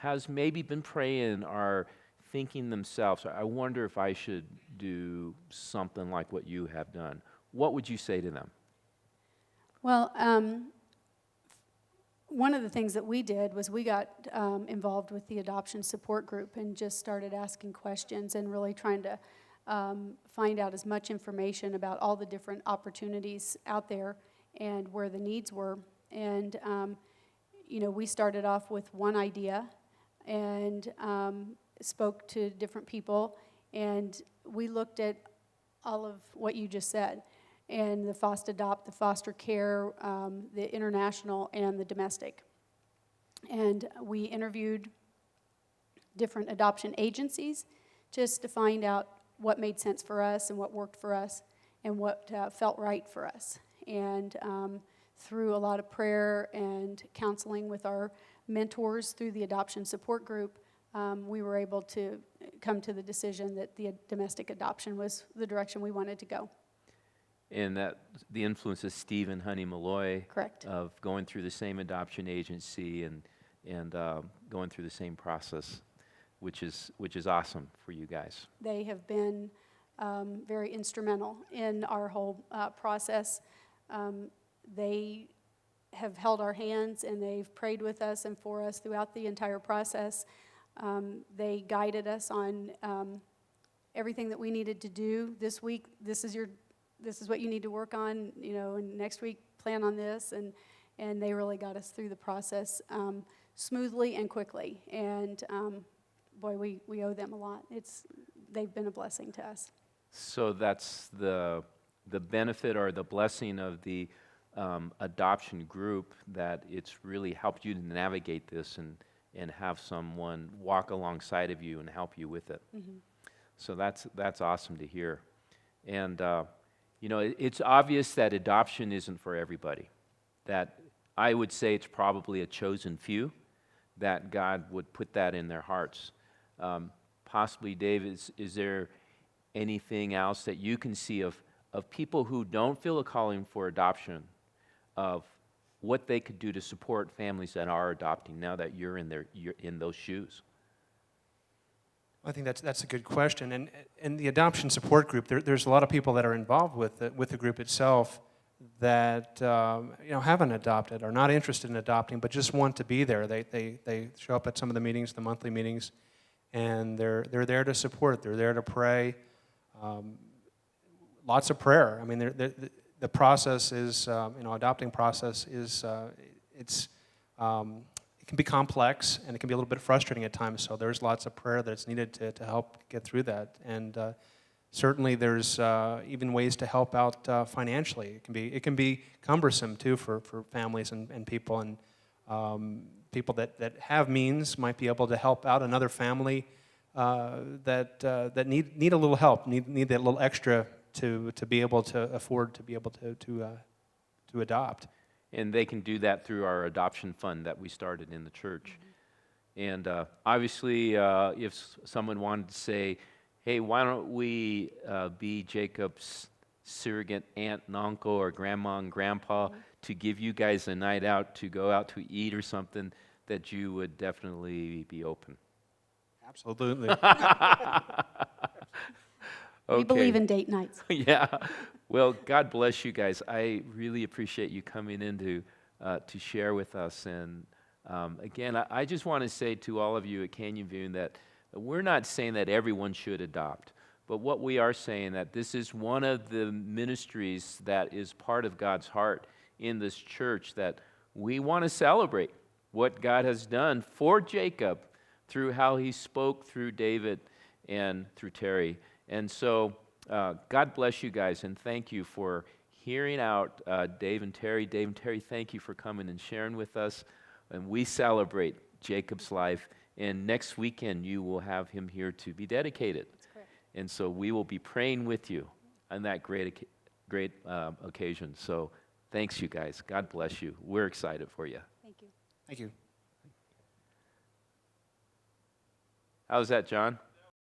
has maybe been praying or thinking themselves, I wonder if I should do something like what you have done, what would you say to them? Well, one of the things that we did was we got involved with the adoption support group and just started asking questions and really trying to find out as much information about all the different opportunities out there and where the needs were. And, we started off with one idea and spoke to different people, and we looked at all of what you just said, and the FOST-ADOPT, the foster care, the international, and the domestic. And we interviewed different adoption agencies just to find out what made sense for us and what worked for us and what felt right for us. And through a lot of prayer and counseling with our mentors through the adoption support group, we were able to come to the decision that the domestic adoption was the direction we wanted to go. And that the influence of Steve and Honey Malloy, Correct. Of going through the same adoption agency and going through the same process, which is awesome for you guys. They have been very instrumental in our whole process. They have held our hands and they've prayed with us and for us throughout the entire process. They guided us on everything that we needed to do this week. This is what you need to work on, and next week plan on this, and they really got us through the process smoothly and quickly. And boy, we owe them a lot. They've been a blessing to us. So that's the benefit or the blessing of the adoption group, that it's really helped you to navigate this and have someone walk alongside of you and help you with it. Mm-hmm. So that's awesome to hear. And it's obvious that adoption isn't for everybody. That I would say it's probably a chosen few that God would put that in their hearts. Possibly, Dave, is there anything else that you can see of people who don't feel a calling for adoption, of what they could do to support families that are adopting now that you're in those shoes? I think that's a good question. And in the adoption support group, there's a lot of people that are involved with the group itself that haven't adopted, are not interested in adopting, but just want to be there. They show up at some of the meetings, the monthly meetings, and they're there to support. They're there to pray. Lots of prayer. I mean, the process is, adopting process is, it can be complex and it can be a little bit frustrating at times. So there's lots of prayer that's needed to help get through that. And certainly there's even ways to help out financially. It can be cumbersome too for families and people, and people that have means might be able to help out another family that need a little help, need that little extra to be able to afford to be able to adopt. And they can do that through our adoption fund that we started in the church. Mm-hmm. And obviously, if someone wanted to say, hey, why don't we be Jacob's surrogate aunt and uncle or grandma and grandpa, mm-hmm. to give you guys a night out to go out to eat or something, that you would definitely be open. Absolutely. Okay. We believe in date nights. Yeah. Well, God bless you guys. I really appreciate you coming in to share with us. And again, I just want to say to all of you at Canyon View that we're not saying that everyone should adopt, but what we are saying that this is one of the ministries that is part of God's heart in this church, that we want to celebrate what God has done for Jacob through how he spoke through David and through Terry. And so God bless you guys, and thank you for hearing out Dave and Terry. Dave and Terry, thank you for coming and sharing with us. And we celebrate Jacob's life. And next weekend, you will have him here to be dedicated. That's correct. And so we will be praying with you on that great occasion. So thanks, you guys. God bless you. We're excited for you. Thank you. Thank you. How's that, John?